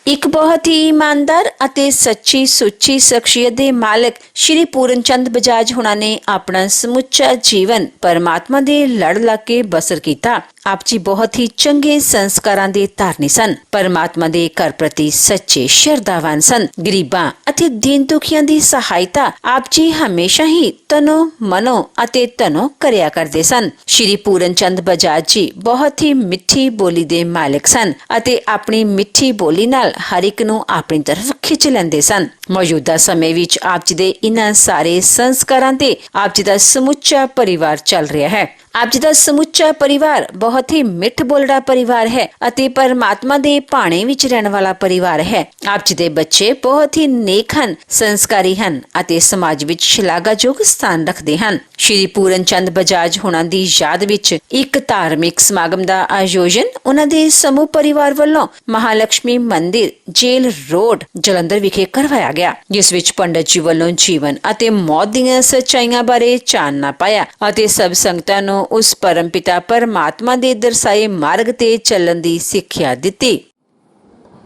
एक बहुत ही ईमानदार ਅਤੇ ਸੱਚੀ ਸੁੱਚੀ ਸ਼ਖਸੀਅਤ ਦੇ ਮਾਲਕ ਸ਼੍ਰੀ ਪੂਰਨ ਚੰਦ ਬਜਾਜ ਹੁਣਾਂ ਨੇ ਆਪਣਾ ਸਮੁੱਚਾ ਜੀਵਨ ਪਰਮਾਤਮਾ ਦੇ ਲੜ ਲੱਗ ਕੇ ਬਸਰ ਕੀਤਾ। ਆਪ ਜੀ ਬਹੁਤ ਹੀ ਚੰਗੇ ਸੰਸਕਾਰਾਂ ਦੇ ਧਾਰਨੀ ਸਨ। ਪਰਮਾਤਮਾ ਦੇ ਘਰ ਪ੍ਰਤੀ ਸੱਚੇ ਸ਼ਰਧਾਵਾਨ ਸਨ। ਗਰੀਬਾਂ ਅਤੇ ਦੀਨ ਦੁਖੀਆਂ ਦੀ ਸਹਾਇਤਾ ਆਪ ਜੀ ਹਮੇਸ਼ਾ ਹੀ ਤਨੋ ਮਨੋ ਅਤੇ ਧਨੋ ਕਰਿਆ ਕਰਦੇ ਸਨ। ਸ਼੍ਰੀ ਪੂਰਨ ਚੰਦ ਬਜਾਜ ਜੀ ਬਹੁਤ ਹੀ ਮਿੱਠੀ ਬੋਲੀ ਦੇ ਮਾਲਕ ਸਨ ਅਤੇ ਆਪਣੀ ਮਿੱਠੀ ਬੋਲੀ ਨਾਲ ਹਰ ਇੱਕ ਨੂੰ ਆਪਣੀ ਤਰਫ ਖਿੱਚ ਲੈਂਦੇ ਸਨ। ਮੌਜੂਦਾ ਸਮੇਂ ਵਿੱਚ ਆਪ ਜੀ ਦੇ ਇਨ੍ਹਾਂ ਸਾਰੇ ਸੰਸਕਾਰਾਂ ਤੇ ਆਪ ਜੀ ਦਾ ਸਮੁੱਚਾ ਪਰਿਵਾਰ ਚੱਲ ਰਿਹਾ ਹੈ। ਆਪ ਜੀ ਦਾ ਸਮੁੱਚਾ ਪਰਿਵਾਰ ਬਹੁਤ ਹੀ ਮਿੱਠ ਬੋਲੜਾ ਪਰਿਵਾਰ ਹੈ ਅਤੇ ਪਰਮਾਤਮਾ ਦੇ ਭਾਣੇ ਵਿੱਚ ਰਹਿਣ ਵਾਲਾ ਪਰਿਵਾਰ ਹੈ। ਆਪ ਜੀ ਦੇ ਬੱਚੇ ਬਹੁਤ ਹੀ ਨੇਕ ਹਨ, ਸੰਸਕਾਰੀ ਹਨ ਅਤੇ ਸਮਾਜ ਵਿੱਚ ਸ਼ਲਾਘਾਯੋਗ ਸਥਾਨ ਰੱਖਦੇ ਹਨ। ਸ਼੍ਰੀ ਪੂਰਨ ਚੰਦ ਬਜਾਜ ਹੁਣਾਂ ਦੀ ਯਾਦ ਵਿੱਚ ਇੱਕ ਧਾਰਮਿਕ ਸਮਾਗਮ ਦਾ ਆਯੋਜਨ ਉਹਨਾਂ ਦੇ ਸਮੂਹ ਪਰਿਵਾਰ ਵੱਲੋਂ ਮਹਾਲਕਸ਼ਮੀ ਮੰਦਿਰ, ਜੇਲ੍ਹ ਰੋਡ, ਜਲੰਧਰ ਵਿਖੇ ਕਰਵਾਇਆ ਗਿਆ, ਜਿਸ ਵਿੱਚ ਪੰਡਤ ਜੀ ਵੱਲੋਂ ਜੀਵਨ ਅਤੇ ਮੌਤ ਦੀਆਂ ਸੱਚਾਈਆਂ ਬਾਰੇ ਚਾਨਣਾ ਪਾਇਆ ਅਤੇ ਸਭ ਸੰਗਤਾਂ ਨੂੰ ਉਸ ਪਰਮਪਿਤਾ ਪਰਮਾਤਮਾ ਦੇ ਦਰਸਾਏ ਮਾਰਗ ਤੇ ਚੱਲਣ ਦੀ ਸਿੱਖਿਆ ਦਿੱਤੀ।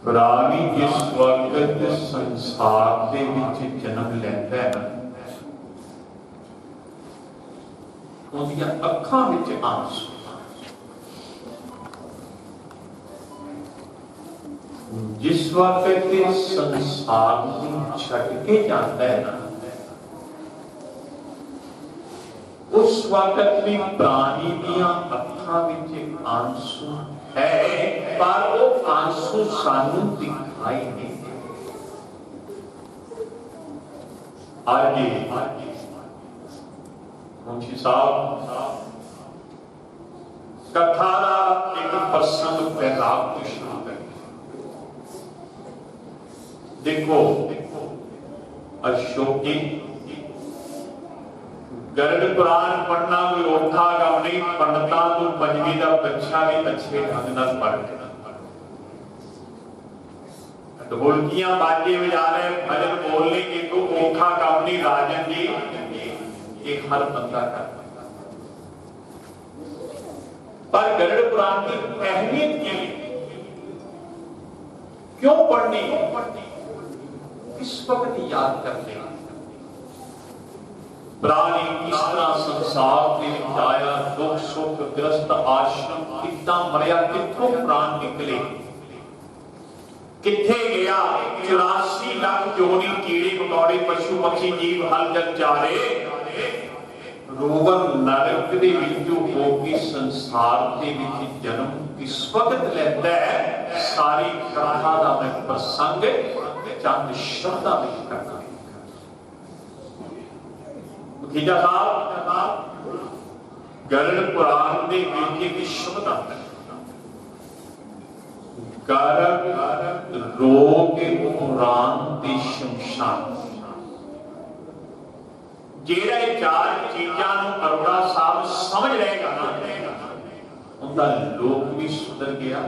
ਪ੍ਰਾਣੀ ਜਿਸ ਵਕਤ ਸੰਸਾਰ ਦੇ ਵਿੱਚ ਜਨਮ ਲੈਂਦਾ ਹੈ, ਉਹਦੀਆਂ ਅੱਖਾਂ ਵਿੱਚ ਆਂਸੂ, ਜਿਸ ਵਕਤ ਸੰਸਾਰ ਨੂੰ ਛੱਡ ਕੇ ਜਾਂਦਾ ਹੈ, उस वक्त भी प्राणी दियां अखां विच आंसू है, पर वो आंसू सानू दिखाई नहीं देते। आज मुंशी साहब कथा का एक प्रसंग पहला शुरू करें। देखो अशोकी गरुड़ पुराण पढ़ना कोई औखा काम नहीं। पंडितां तो पंजवीं का बच्चा भी अच्छे ढंग नाल पढ़ ढोलकियां बाजे बजा रहे, भजन बोलने की कोई औखा काम नहीं। राजन जी ये हर बंदा करता, पर गरुड़ पुराण की अहमियत क्या है, क्यों पढ़नी, किस वक्त याद करते हैं, प्राणी किस तरह संसार के विच आया, दुख सुख ग्रस्त आश्रम कितना मरिया, कितों प्राण निकले, किथे गया, 84 लाख जोड़ी कीड़े मकोड़े पशु पक्षी जीव हल जल चारे, रोवन नरक दे विचों हो के संसार दे विच जन्म किस वक्त लैंदा है। सारी कथा दा मैं प्रसंग चंद शब्दां विच करना। खीजा साहब गरुड़ पुराण दे विच एक शब्द आता है, गरुड़ रोग पुराण दे शमशान। जेड़ा ये चार चीजां नूं अरोड़ा साहब समझ रहेगा ना, उनका लोक भी सुधर गया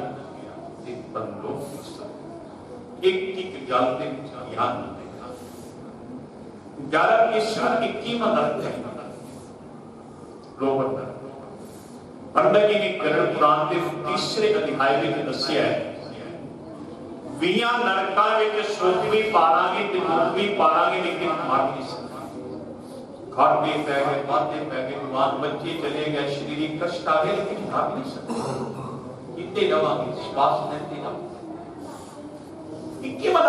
ते परलोक भी सुधर गया। एक एक गल दे विच ध्यान गरुड़ ईश्वर की कीमत है। पंडित जी ने गरुड़ पुराण के तीसरे अध्याय में दसिया है, 20 नरकां विच सुख भी पालांगे ते दुख भी पालांगे, लेकिन मर नहीं सकते। घाटे पै गए, वादे पै गए, जवान बच्चे चले गए, शरीरिक कष्ट आ गए, लेकिन मर नहीं सकते। इतने रवांगे, श्वास लेते रवांगे। कीमत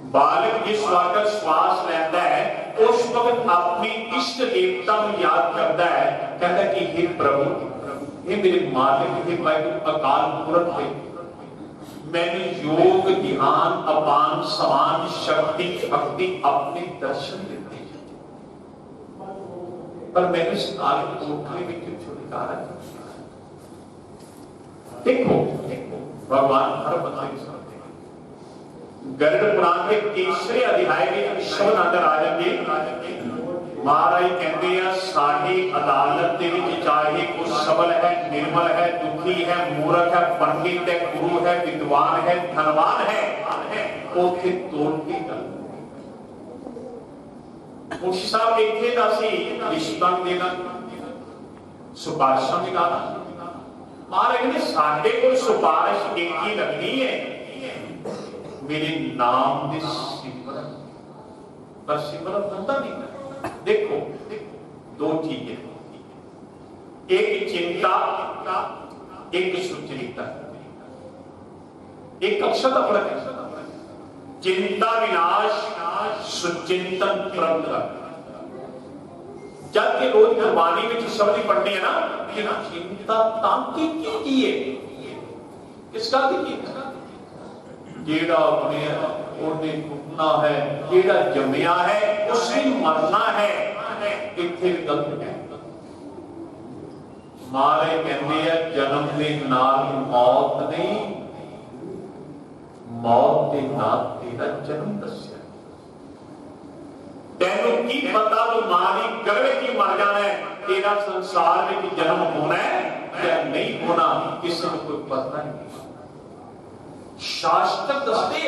बालक जिस वक्त श्वास लेता है, उस वक्त अपनी इष्ट देवता को याद करता है, कहता है कि हे प्रभु, हे मेरे मालिक, हे वाहिगुरू अकाल पुरख है, मैंने योग ध्यान अपान समान शक्ति भक्ति अपने दर्शन देते हैं, पर मैंने इस काल कोठरी में क्यों छुटकारा। देखो भगवान हर बंदे को समझते हैं। गरुड़ पुराण के तीसरे अध्याय में शब्द आंदा राजन जी महाराज कहते हैं, साडी अदालत दे विच चाहे कोई सबल है, निर्मल है, दुखी है, मूर्ख है, पंडित है, गुरु है, विद्वान है, धनवान है, ओथे तोड़ के गल। मुंशी साहब इत्थे दा सी रिश्ता देना, सुपारिशां निकालना, महाराज ने साडे को सिफारिश एक ही लगनी है, मेरे नाम की सिमरन। पर सिमरन होता नहीं। देखो दो चीजें, एक चिंता, एक सुचरिता। एक अक्षर का फर्क है। चिंता विनाश, सुचिंतन प्रभु। जब के रोज गुरबानी में शब्द पढ़ने हैं ना कि चिंता तांकी की है, किसका की जेड़ा अपने ओने घुटना है, जेड़ा जमया है उसने मरना है। इतने गलत है। मारे कहते हैं जन्म के नाल मौत नहीं, मौत के नाल तेरा जन्म दस्या। तेनू की पता तू मारी गर्वे की मर जाना है, तेरा संसार में जन्म होना है या नहीं होना किसी को कोई पता नहीं। शास्त्र दसते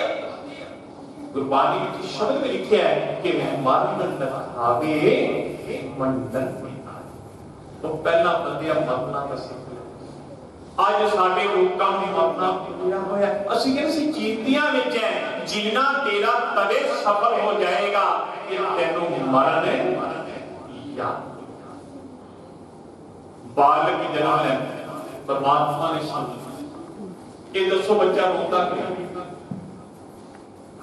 गुरबानी में शब्द में लिखा है कि मरण लखावे मंडल में। तो पहला बंदिया मरना दस अज साडे लोकां दी मरना पिया होया। असीं किसी चीतियां विच है, जीना तेरा तदे सफल हो जाएगा कि तैनू मरण याद। बालक जन्म है परमात्मा ने समझ ये दसो बच्चा रोता क्यों?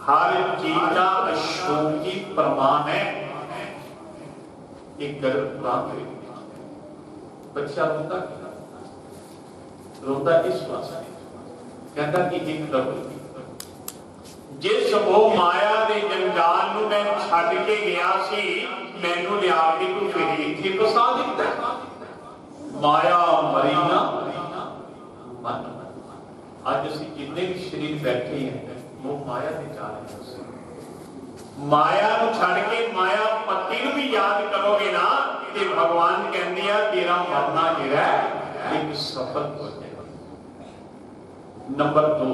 हर चीज का अशोकी प्रमाण है। एक गर्भ बच्चा रोता क्यों? रोता इस वास्ते कहता कि एक प्रभु जिस वो माया दे जंजाल नूं मैं छड्ड के गया सी, मैनू लिया के तू फिर इत्थे फसा दित्ता। माया मरी ना मन। आज असीं जिन्ने भी शरीर बैठे हैं वो माया दे चाल है। माया नूं छड्ड के माया पति नूं भी याद करोगे ना कि भगवान कहंदे आ तेरा मरना जिहड़ा एक सफल हो जाएगा। नंबर 2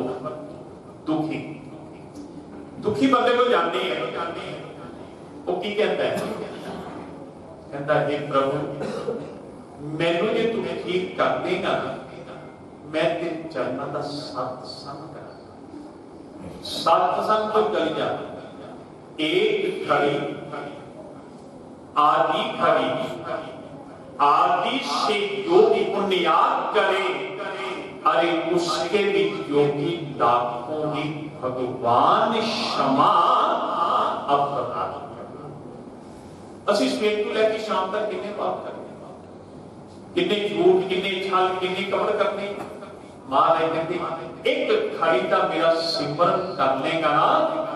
दुखी। दुखी बंदे को जानते हैं वो की कहता है, कहता है प्रभु मैनू जे तू ठीक कर देगा मैं तेरे चरणों का सत्संग करा। सत्संग तो चली जा। एक खड़ी आदि खड़ी आदि से योगी पुण्यात करे, अरे उसके भी योगी लाखों की भगवान क्षमा अवतार। असि सवेर को लेकर शाम तक कितने पाप करते, कितने झूठ, कितने छल, कितने कपट करते। महाराज कहते एक खड़ी का मेरा सिमरन कर लेगा ना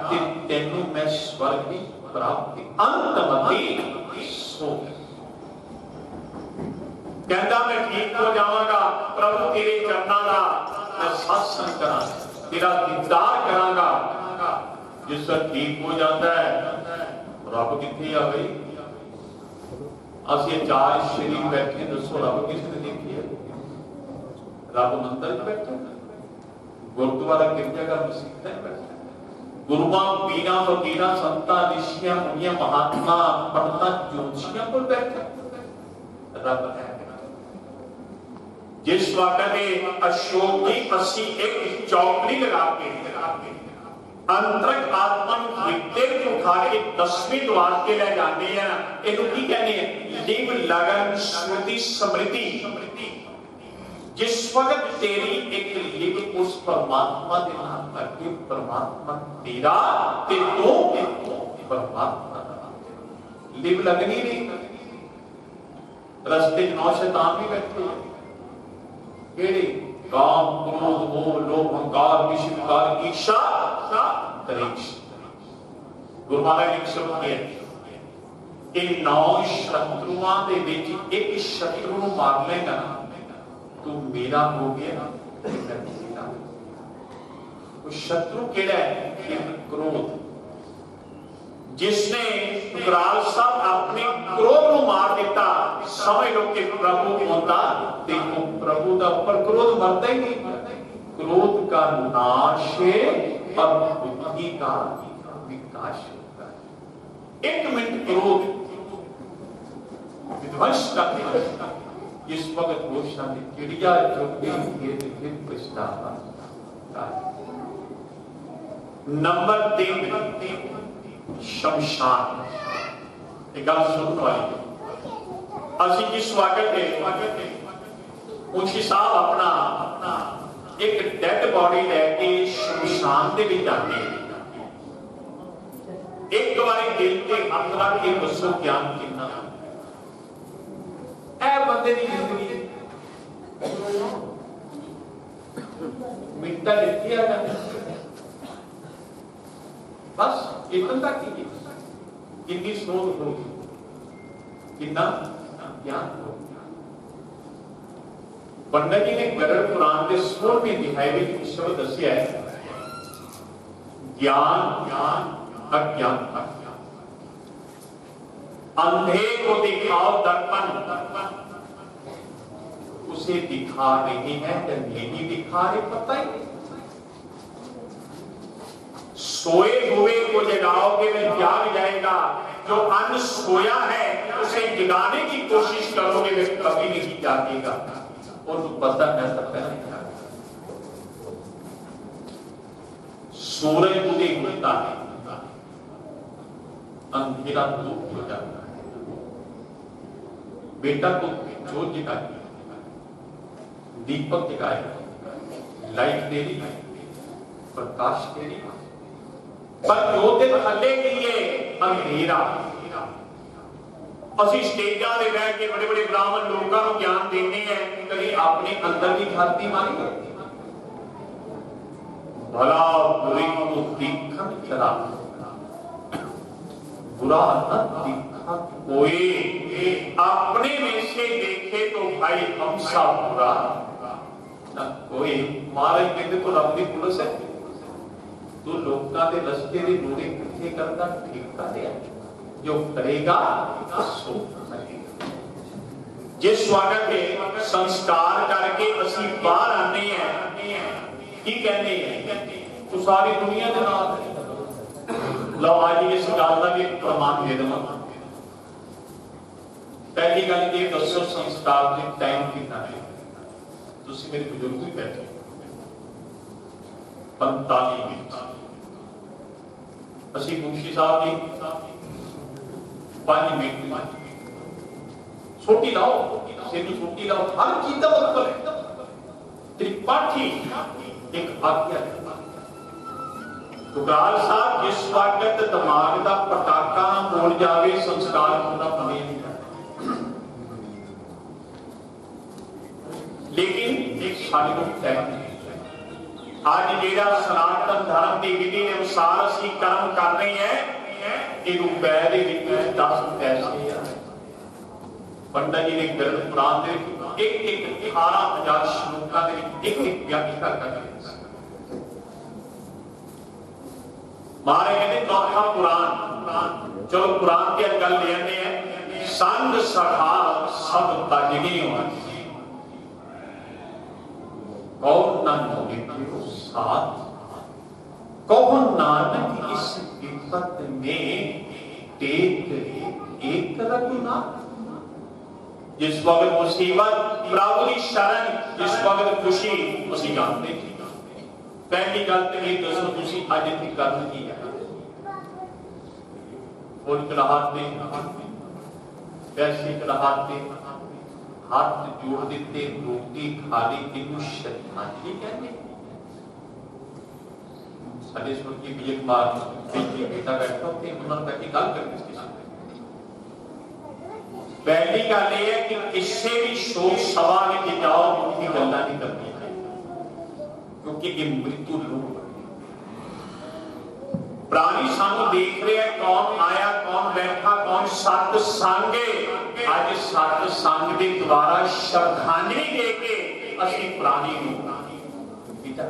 कि तेनू मैं स्वर्ग की प्राप्ति अंतमती सो। कहता मैं ठीक हो जावांगा प्रभु तेरे चरणों का मैं सत्संग करा, तेरा दीदार करांगा। जिस पर ठीक हो जाता है रब किथे आ गई। असि चार शरीर बैठे दसो रब किसने देखी है? रब मंदिर में बैठा, गुरुद्वारा गिरजाघर मसीत में बैठा, गुरुआ पीरा फकीरा संता ऋषियां मुनिया महात्मा पंडिता ज्योतिषियों को बैठा रब है। जिस वक्त अशोक की असी एक चौकड़ी लगा के अंतरक आत्मा हृदय को उठा के 10वें द्वार के ले जाते हैं। इन्हों की कहने हैं लिव लगन स्मृति स्मृति। जिस वक्त तेरी एक लिव उस परमात्मा के नाम करके परमात्मा तेरा ते तो परमात्मा लिव लगनी नहीं। रस्ते 9 शैतान भी बैठे केड़े काम क्रोध मोह लोभ अहंकार विषय विकार ईर्षा दरेश। गुरु महाराज ने शब्द किया इन 9 शत्रुओं के बीच एक शत्रु को मार लेगा तू मेरा हो गया। वो शत्रु केड़ा है? क्रोध। जिसने गुराल साहब अपने क्रोध को मार दिता, समझ लो कि प्रभु होता। देखो प्रभु का ऊपर क्रोध मरता ही नहीं। क्रोध का नाश है और बुद्धि का विकास होता है। 1 मिनट क्रोध विध्वंस करता है। जिस वक्त वो शादी चिड़िया चुगे फिर पछतावा। नंबर 3 शमशान। एक गल सुन वाली असि जिस वक्त मुंशी साहब अपना एक डेड बॉडी लैके शमशान दे विच जाते एक बारी दिल ते हथ रख के दसो ज्ञान कितना ऐ बंदे दी जिंदगी मिनटा लिखी आ बस इतना तक ही कितनी सोच होगी कितना ज्ञान होगा। पंडित जी ने गरुड़ पुराण के 16वें अध्याय में एक शब्द दसिया है ज्ञान अज्ञान अंधे को दिखाओ दर्पण उसे दिखा रही है या नहीं दिखा रहे पता ही नहीं। सोए हुए को जगाओगे वह जाग जाएगा, जो अन सोया है उसे जगाने की कोशिश करोगे वह कभी नहीं जागेगा। और तो पता है सकता है सूरज उदय होता है अंधेरा दूर हो जाता है। बेटा को जोत जगाए दीपक जगाए लाइट दे रही प्रकाश दे रही पर जोत के थले लिए अंधेरा। ਅਸੀਂ स्टेजा पे बैठ के बड़े बड़े ब्राह्मण लोगों को ज्ञान देने हैं, कभी अपने अंदर की छाती मारी करते भला बुरी को दिखन चला बुरा न दिखा कोई अपने में से देखे तो भाई हम सा बुरा न कोई। महाराज कहते तो रब की पुलिस है तू लोगों के रस्ते की रोड़े किथे करता ठीका दे जो करेगा सो करेगा। जिस स्वागत के संस्कार करके असी बाहर आने हैं की कहते हैं तो सारी दुनिया के नाल लो आज इस गल का भी प्रमाण दे देवां। पहली गल ये दसो संस्कार के टाइम कितना है तुसी मेरे बुजुर्ग भी बैठे 45 मिनट असी मुंशी साहब जी 5 मिनट छोटी लाओ सेनु छोटी लाओ हर चीज का मतलब है त्रिपाठी एक आज्ञा गुरगाल साहब जिस वक्त दिमाग का पटाखा बोल जावे संस्कार होना बने नहीं। लेकिन एक साड़ी को तय आज जेड़ा सनातन धर्म की विधि के अनुसार असी कर्म कर रहे हैं ये रुपए दे विच 10 पैसे पंडित जी ने गरुड़ पुराण दे एक 18,000 श्लोकां दे एक व्याख्या करके महाराज कहते चौथा पुराण चलो पुराण की गल लेने हैं संग सखा सब तजनी हो कौन न साथ कौन नानक इस विपत में टेक एक रघुना। जिस वक्त मुसीबत प्रभु की शरण जिस वक्त खुशी उसी जानते पहली गल तो ये दसो तुसी अज की करन की है और कलाहट ने पैसे कलाहट ने हाथ जोड़ दिते रोटी खाली किनु श्रद्धांजलि कहते साडे स्वर्गीय विजय कुमार बेटी बेटा बैठा थे उन्होंने बैठी गल करनी पहली गल यह है कि किसी भी शोक सभा में जाओ उनकी गल्ला नहीं करनी क्योंकि ये मृत्यु लोग प्राणी सानू देख रहे हैं कौन आया कौन बैठा कौन सत संग अज सत संग के द्वारा श्रद्धांजलि दे के असली प्राणी विदा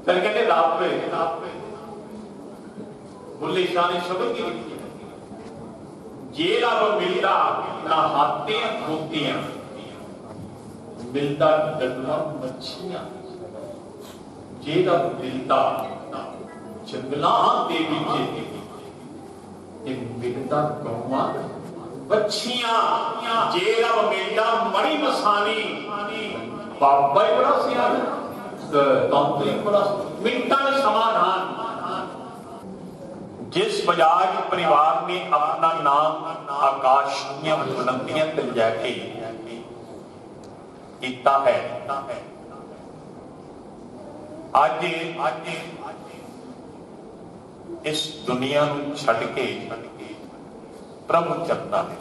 फिर कहते रब बुल्ले शाह ने शब्द की लिखी जे रब मिलता ना हाथियां खोतियां मिलता डडवा मच्छियां जे रब मिलता जंगलां दे विच मिलता गौवां बच्चियां जे रब मिलदा मरी मसानी बाबा ही बड़ा सियाना तांत्रिक बड़ा मिनटां में समाधान। जिस बजाज परिवार ने अपना नाम आकाश ਦੀਆਂ बुलंदियां ते जाके कीता है, आज इस दुनिया ਨੂੰ ਛੱਡ ਕੇ प्रभु चरना दे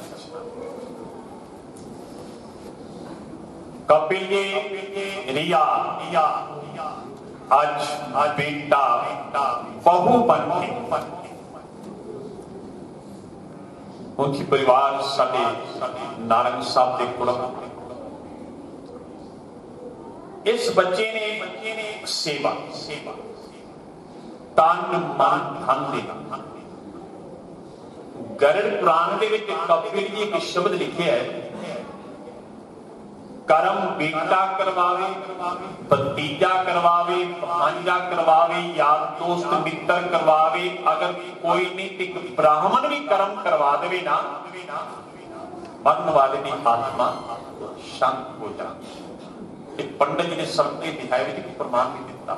कपिल जी रिया आज बेटा बहु बन के उनकी परिवार साडे नारंग साहब के कुलम इस बच्चे ने सेवा तन मन धन दे गरुड़ पुराण दे विच कपिल जी एक शब्द लिखे है, कर्म बेटा करवावे, भतीजा करवावे, भांजा करवावे, यार दोस्त मित्र करवावे, अगर कोई नहीं तो एक ब्राह्मण भी कर्म करवा देवे ना मरन वाले की आत्मा शांत हो जाए। पंडित जी ने सबके दिखाए में प्रमाण भी दिता।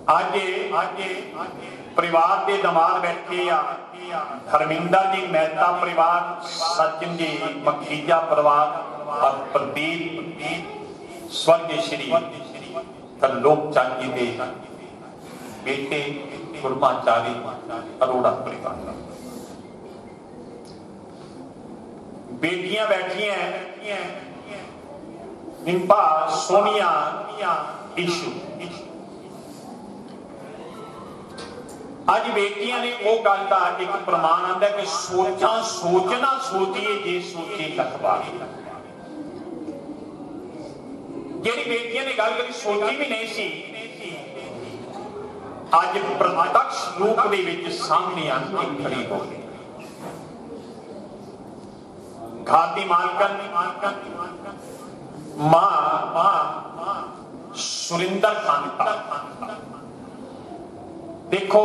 आज परिवार के दमाद बैठे आ धर्मिंदर जी मेहता परिवार, सचिन जी मखीजा परिवार और प्रदीप स्वर्गीय श्री त्रिलोक चंद जी के बेटे गुरमाचारी अरोड़ा परिवार। बेटियां बैठिया निम्बा सोनिया ईशु। अज बेटियां ने वो गल का एक प्रमाण आता है कि सोचा सोचना सोचिए जे सोचे लखबार। जेडी बेटियां ने गल करी सोची भी नहीं सी, अज प्रत्यक्ष रूप दे विच सामने आके खड़ी हो गई। घाती मालकन मां सुरिंदर कांता। देखो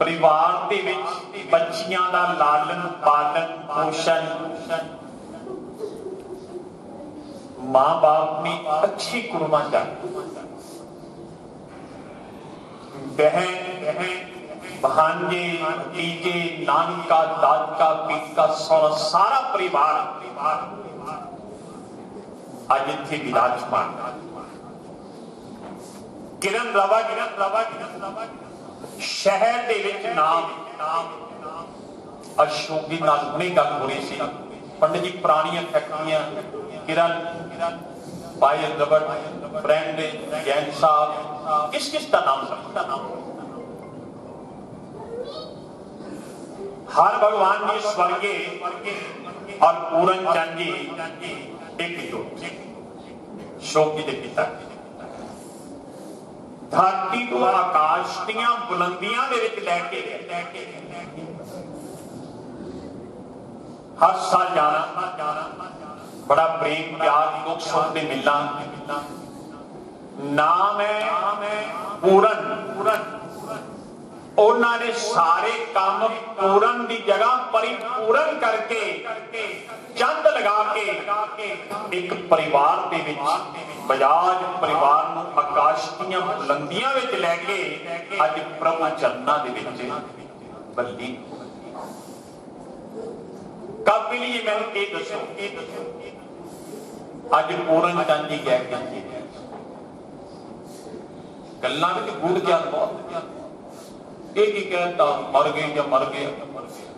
परिवार दे विच बच्चियां दा लालन पालन पोषण मां बाप ने अच्छी कुर्बान कर बहन भांजे भतीजे नानका दादका पीका सारा परिवार आज इत्थे विराजमान। किरण रवा शहर दे विच नाम अशोक जी नाल हुणे गल हो रही सी। पंडित जी पुरानियां फैक्ट्रियां किरण पायल रबड़ ब्रांड जैन साहब किस का नाम समझता नाम हर भगवान जी स्वर्गे और पूरन चंद जी एक दो शोक जी के पिता धरती को आकाश दियां बुलंदियां दे विच लैके हर साल जाना बड़ा प्रेम प्यार दुख सुख दे मिलना। नाम है पूरन। उन्होंने सारे काम पूरन की जगह परिपूर्ण करके चंद लगा के एक परिवार दे विच बजाज परिवार नूं आकाश दीयां बुलंदियां विच लैके अज प्रभु चरना दे विच बल्ली। कपिल जी मैनूं ये दसो अज पूरन चंद जी कह के गल्लां विच गूढ़ ज्ञान बहुत एक ही कहता मर गए या मर गए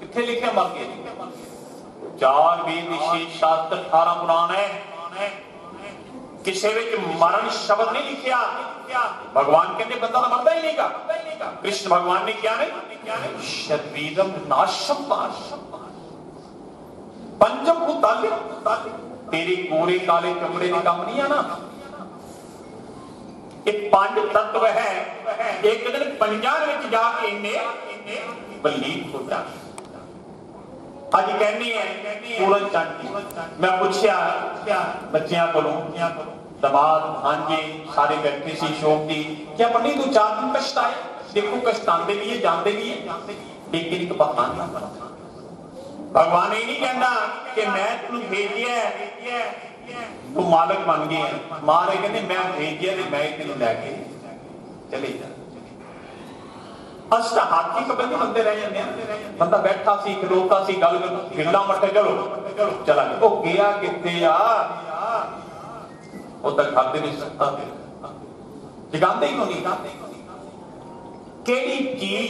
किथे लिखा मर गए। 4 वेद 6 शास्त्र 18 पुराण है किसी विच मरण शब्द नहीं लिखा। भगवान कहते बंदा तो मरदा ही नहीं का। कृष्ण भगवान ने क्या नहीं शरीरम नाशम पंचम भूताल तेरे गोरे काले चमड़े के काम नहीं आना। एक 5 तत्व है एक दिन पंजाब में जाके इन्हें बलीन हो जाए। अज कहनी है पूरन चंद मैं पूछया बच्चियां को दमाद भांजे सारे बैठे सी शोक की क्या पंडित तू 4 दिन पछताए देखो कष्टांदे भी है, जाते भी है, लेकिन एक बहाना भगवान ये नहीं कहता कि मैं तेन भेजिया तू मालक बन गया। महाराज कहते मैं भेजिया तो मैं तेन लैके चले जा। अस हाथी कबंदी बंदे रह जाते हैं, बंदा बैठा सी खलोता सी गल गिल्ला मट्टे चलो चला गया, वो गया कितने आ वो तक खाते नहीं सकता जगाते ही नहीं। केड़ी चीज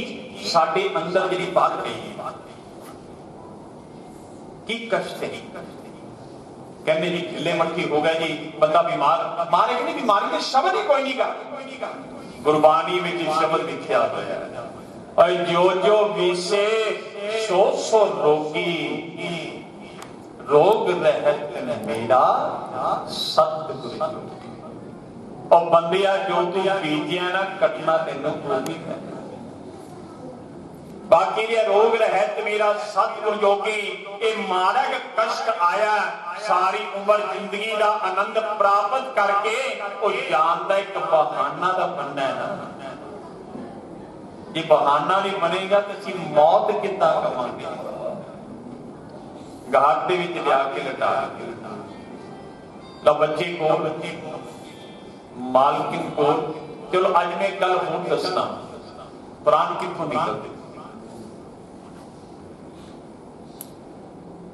साडे अंदर जिहड़ी बात गई की कष्ट है, कहने जी ढिले मट्ठी हो गया जी, बंदा बीमार, मारे कि नहीं बीमारी के शब्द ही कोई नहीं का। गुरबानी में शब्द लिखिया होया जो जो विसे सो सो रोगी, रोग रहत मेरा सतगुरु। और बंदिया जो तू बीजिया ना कटना तेनों को भी है। बाकी ये रोग रहत मेरा सतगुरु योगी, ये माड़ा कष्ट आया सारी उम्र जिंदगी का आनंद प्राप्त करके वो जानता एक बहाना का बनना है ना। ये बहाना नहीं बनेगा तो असीं मौत कितना कमांगे, घाट दे विच लिया के लटा लो बच्चे को मालकिन को। चलो अज मैं एक गल होर दसना, प्राण कित्थों निकलते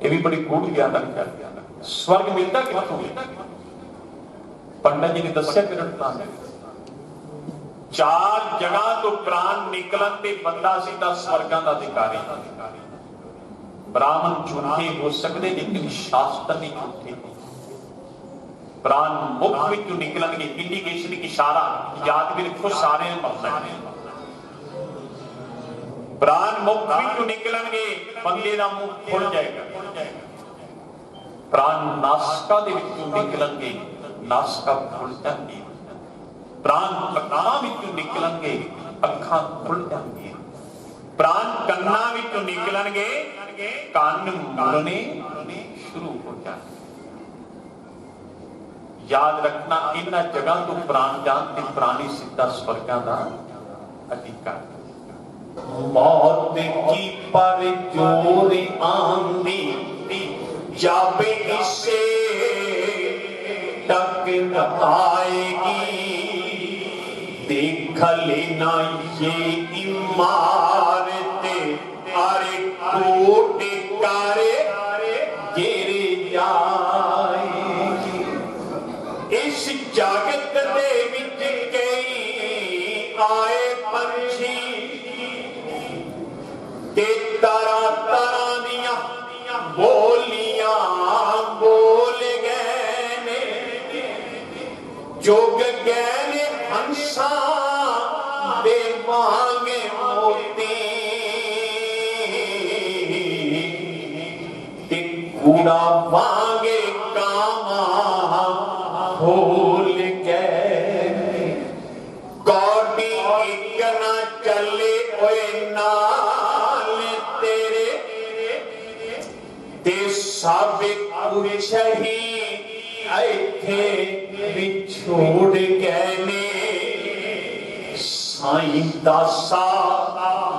ये भी बड़ी गूढ़ ज्ञान है। स्वर्ग मिलता कित्थों? पंडित जी ने दस्या फिर चार जगह तो प्राण निकलन ते बंदा सीधा स्वर्गां दा अधिकारी। ब्राह्मण झूठे हो सकते लेकिन शास्त्र नहीं झूठे। प्राण मुख विचों निकलणगे, इंडिकेशन की इशारा याद भी रखो सारे मरना है। प्राण मुख विचों निकलणगे बंदे दा मुंह खुल जाएगा। प्राण नासिका दे विचों निकलणगे नासिका खुल जाएगी। प्राण अखां विचों निकलणगे अखां खुल जाएंगी। प्राण कन्नां विचों निकलणगे कंन मुड़ने शुरू हो जाएंगे। याद रखना इन्हां जगह तो प्राण जान ते प्राणी सीधा स्वर्गां दा अधिकार। मौत की पर जोर आंदी जाबे इसे टकराएगी। देख लेना ये इमारत अरे कोट करे गिर जाएगी। इस जगत दे विच कई आए पंछी के तरह तरह दियां बोलियां बोल गए ने। जोग गए ने हंसा दे मांगे मोती ते कूड़ा मांगे कामा भूल गए। कौड़ी एक ना चले ओए नाल तेरे ते सब कुछ ही ऐथे बिछोड़ गए ने। साईं दासा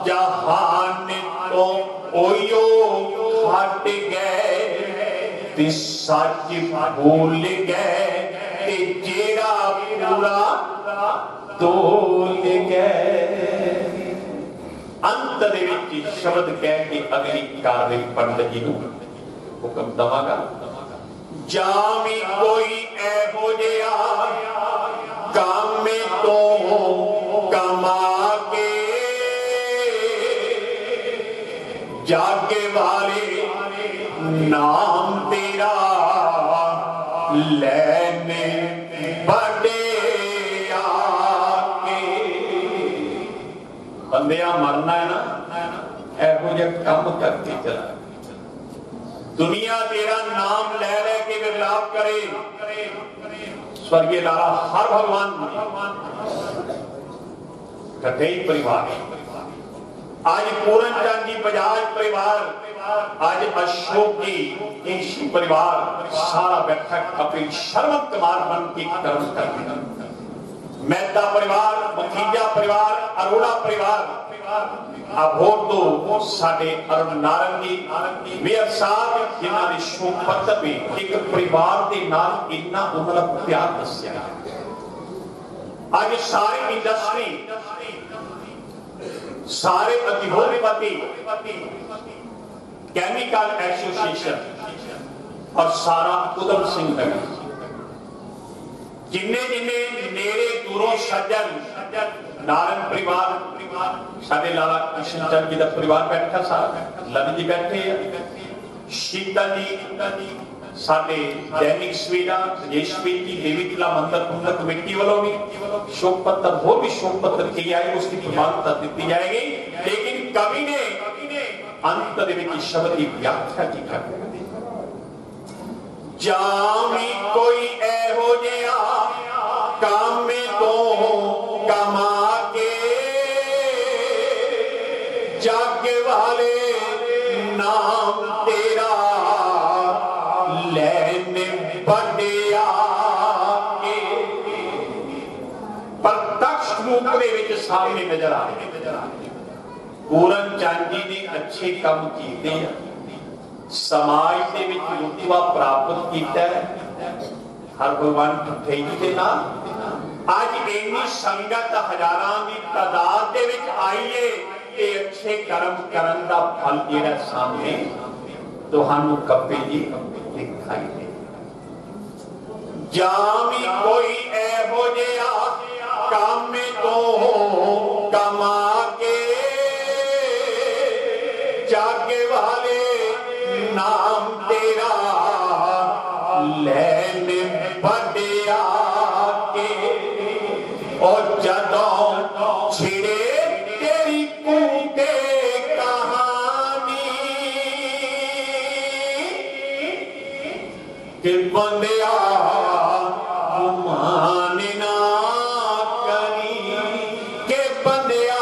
जहान तो ओयो हट गए ते सच भूल गए ते जेड़ा पूरा तोल गए। अंत दे विच शब्द कह के अगली कार्रवाई पंडित जी नूं हुक्म दवांगा। जामी कोई ऐहो जिहा काम तो कमा के जागे वाले नाम तेरा लेने बड़े आके। बंदिया मरना है ना ऐहो जिहा काम करके चला। दुनिया तेरा नाम ले ले के विलाप करे। स्वर्गीय लाला हर भगवान कई परिवार आज पूरन चंद जी बजाज परिवार, आज अशोक जी केशी परिवार सारा बैठक अपनी शर्मत कुमार बन के कर्म कर मेहता परिवार, मखीजा परिवार, अरोड़ा परिवार, अबोर तो साडे अरुण नारंग जी मेयर साहब जिन्हां दे शोक पत्र में एक परिवार दे नाल इन्ना उन्हां दा प्यार दस्सिया। आज सारी इंडस्ट्री, सारे उद्योगपति, केमिकल एसोसिएशन और सारा उधम सिंह नगर, जिन्ने जिन्ने नेड़े दूरों सज्जन, नारंग परिवार, साडे लाला कृष्ण चंद जी का परिवार बैठा, साहब लवी जी बैठे, शीतल जी, साडे दैनिक सवेरा राजेशवी जी, देवी किला मंदिर प्रबंधक कमेटी वालों भी शोक पत्र, वो भी शोक पत्र किया है, उसकी प्रमाणता दी जाएगी। लेकिन कवि ने अंत दे विच शब्द की व्याख्या की कर जामी कोई ऐहो जिहा काम में तो कमा के जग वाले नाम तेरा लेने बढ़िया के प्रत्यक्ष रूप दे विच सामने नजर आ रहे। पूरन चंद जी ने अच्छे काम किए, समाज के विच रुतबा प्राप्त किया है, हर भगवान ठेई के नाल आज इन्नी संगत हजारां की तादाद दे विच आई है कि अच्छे कर्म करन दा फल जेड़ा सामने तुहानू कपे जी दिखाई दे। जामी कोई ऐहो जिहा काम में तो कमा के जागे वाले नाम तेरा लेने बढ़िया के, और जदों छिड़े तेरी कूटे कहानी कि बंदिया गुमान ना करी, के बंदिया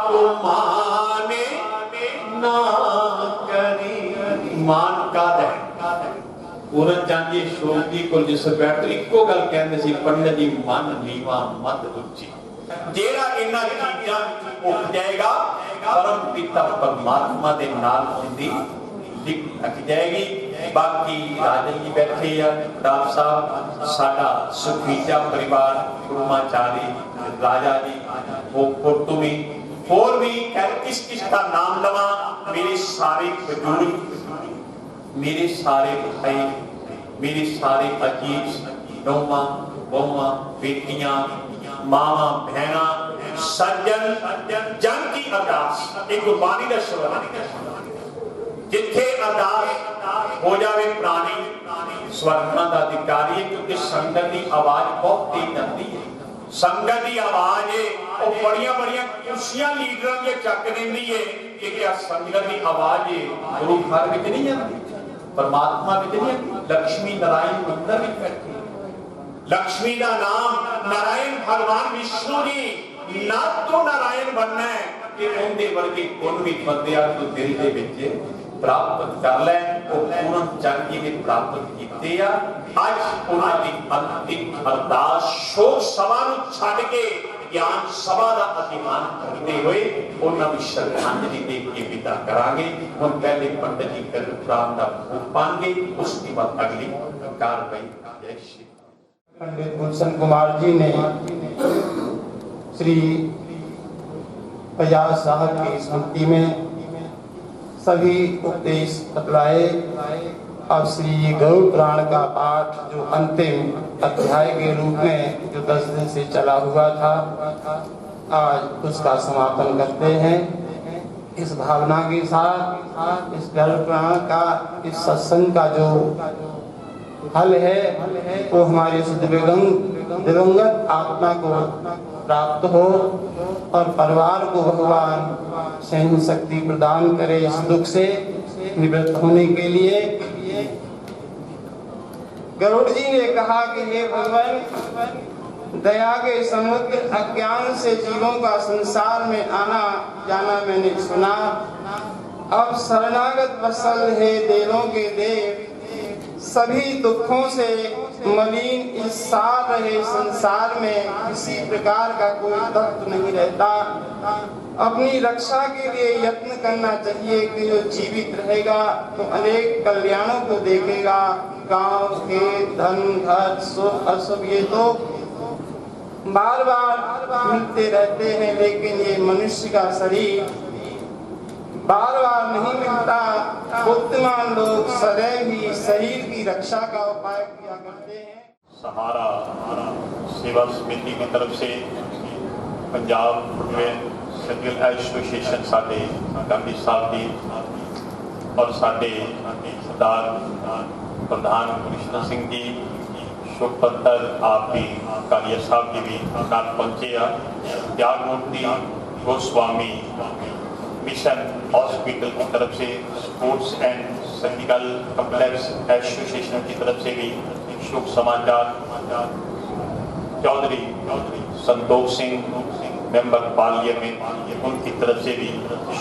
गुमान ना करी। मान का है पूरन चंद जी शोक जी को जिस बैठ इको गल कहते सी, पंडित जी मन नीवा मत उच्ची। जेड़ा इन्हां चीजां उठ जाएगा परम पिता परमात्मा दे नाल होंदी लग जाएगी। बाकी राजन जी बैठे आ, डॉक्टर साहब, साडा सुखीजा परिवार, कुर्माचारी राजा जी, वो फोटोवी और भी किस किस का नाम लवा। मेरे सारे बुजुर्ग, मेरे सारे भाई, मेरे सारे अजीज नौवां बहुआं बेटियां, मावां बहना, सज्जन जन की अरदास एक गुरबानी का शब्द जिथे अरदास हो जावे प्राणी स्वर्गां दा अधिकारी है, क्योंकि संगत की आवाज बहुत तेज आती है। संगत की आवाज है वो बड़िया बड़िया कुर्सियां लीडर के चक देंदी है कि क्या संगत की आवाज है गुरु घर विच नहीं आती, परमात्मा विच नहीं आती। लक्ष्मी नारायण मंदिर विच बैठे, लक्ष्मी का नाम नारायण भगवान विष्णु जी ना तो नारायण बनना है कि उनके वर्गे गुण भी बंदिया तो दिल दे विच प्राप्त कर ले। वो पूरन चंद जी ने प्राप्त कीते आ। अज उन्हां दी अंतिम अरदास शोक सभा नूं छड्ड के ज्ञान सभा का अभिमान करते हुए उन्हां दी श्रद्धांजलि दे के विदा करांगे। हुण पहले पंडित जी गरुड़राम दा भोग पाएंगे, उसके बाद अगली कार्रवाई। जय श्री पंडित गुलशन कुमार जी ने श्री बजाज साहब की स्मृति में सभी उपदेश बतलाए। अब श्री गरुड़ पुराण का पाठ जो अंतिम अध्याय के रूप में जो 10 दिन से चला हुआ था, आज उसका समापन करते हैं। इस भावना के साथ इस गरुड़ पुराण का, इस सत्संग का जो फल है वो हमारे दिवंगत आत्मा को प्राप्त हो और परिवार को भगवान सहन शक्ति प्रदान करे इस दुख से निवृत्त होने के लिए। गरुड़ जी ने कहा कि हे भगवान, दया के समुद्र अज्ञान से जीवों का संसार में आना जाना मैंने सुना। अब शरणागत वत्सल है देवों के देव, सभी दुखों से मलिन इस सार रहे संसार में किसी प्रकार का कोई तत्व नहीं रहता। अपनी रक्षा के लिए यत्न करना चाहिए कि जो जीवित रहेगा तो अनेक कल्याणों को देखेगा। गांव, खेत, धन, घर, सुख अशुभ ये तो बार बार मिलते रहते हैं, लेकिन ये मनुष्य का शरीर बार बार नहीं मिलता। बुद्धिमान लोग सदैव ही शरीर की रक्षा का उपाय किया करते हैं। सहारा सेवा समिति की तरफ से पंजाब फुटवेयर सिविल एसोसिएशन साडे गांधी साहब जी और साडे सरदार प्रधान कृष्ण सिंह जी सुखपत्र आप भी कालिया साहब जी भी नाल पहुंचे आ। त्यागमूर्ति गोस्वामी मिशन हॉस्पिटल की तरफ से sports and surgical complex association की तरफ से भी शुभ समाचार। चौधरी संतोष सिंह मेंबर पार्लियामेंट उनकी तरफ से भी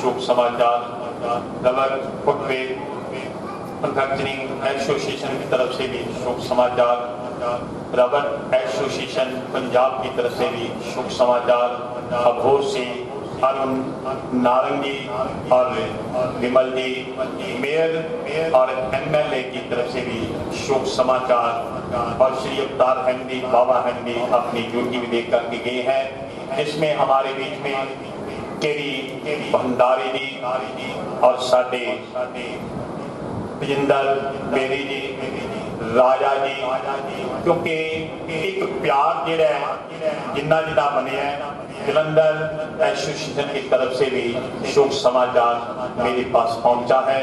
शुभ समाचार। रबर फुटवेयर मैन्युफैक्चरिंग एसोसिएशन की तरफ से भी शुभ समाचार। रबर एसोसिएशन पंजाब की तरफ से भी शुभ समाचार। अभोर से अरुण नारंगी और विमल जी मेयर और एमएलए की तरफ से भी शुभ समाचार। और श्री अवतार हेमदी बाबा हेमदी अपनी ड्यूटी भी देख करके गए हैं, जिसमें हमारे बीच में केरी भंडारी जी और साडे विजेंद्र बेरी जी राजा जी, क्योंकि एक प्यार जिहड़ा जिन्ना जिन्ना बनिया जलंधर एसोसिएशन की तरफ से भी शुभ समाचार मेरे पास पहुंचा है।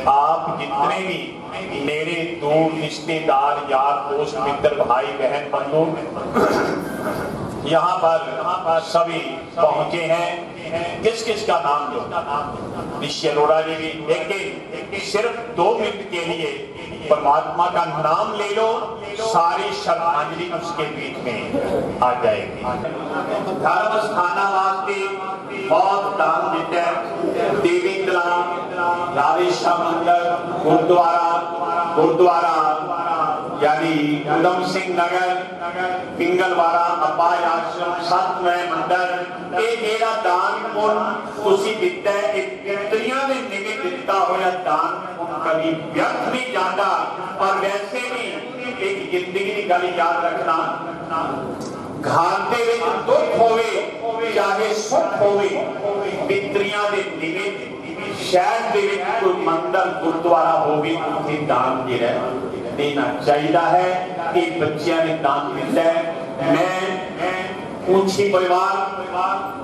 आप जितने भी मेरे दूर रिश्तेदार यार दोस्त मित्र भाई बहन बंधु यहाँ पर सभी पहुंचे हैं। किस किस का नाम लो? ऋषि अरोड़ा जी भी, लेकिन सिर्फ 2 मिनट के लिए परमात्मा का नाम ले लो, सारी श्रद्धांजलि उसके बीच में आ जाएगी। धर्म स्थाना वास्ते बहुत दान देते हैं। देवी तलाब, राधेश्याम मंदिर, गुरुद्वारा यानी उधम सिंह नगर, पिंगलवाड़ा, अपाय आश्रम, सतमय मंदिर, ये जेड़ा दान पुण्य तुसी दिता है, एक पितरियां ने निमित्त दिता होया दान पुण्य कभी व्यर्थ नहीं जाता। और वैसे भी एक जिंदगी की गल याद रखना, घर दे विच दुख होवे चाहे सुख होवे, पितरियां दे निमित्त शहर दे विच कोई मंदिर गुरुद्वारा होवे उत्थे दान जिहड़ा देना चाहिए है। कि बच्चियां ने दान दिता है। मैं ऊंची परिवार,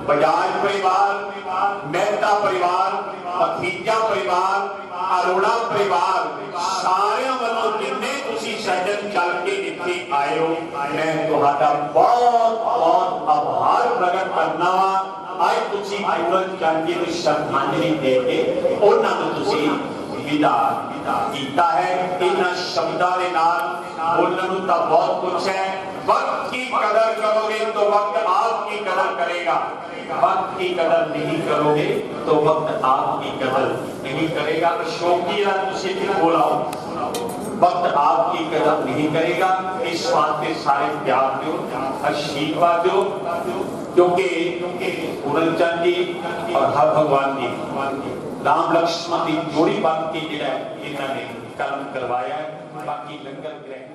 बजाज परिवार, मेहता परिवार, भतीजा परिवार, अरोड़ा परिवार, सारे वालों जिन्ने तुसी सज्जन चल के इत्थे आए हो, मैं तुहाडा बहुत बहुत आभार प्रकट करना वा। आज तुसी पूरन चंद जी नूं श्रद्धांजलि दे के उन्हां नूं तुसी विदा कीता है। इन्हां शब्दां दे नाल बोलण नूं तां बहुत कुछ है। वक्त की कदर करोगे तो वक्त आपकी कदर करेगा, वक्त की कदर नहीं करोगे तो वक्त आपकी कदर नहीं करेगा। अशोक जी तुसी भी बोलाओ, वक्त आपकी कदर नहीं करेगा। इस वास्ते सारे प्यार दो, आशीर्वाद दो, क्योंकि पूरनचंद जी और हर भगवान जी राम लक्ष्मण की जोड़ी बन के जिहड़ा इन्हां ने कर्म करवाया है। बाकी लंगर ग्रह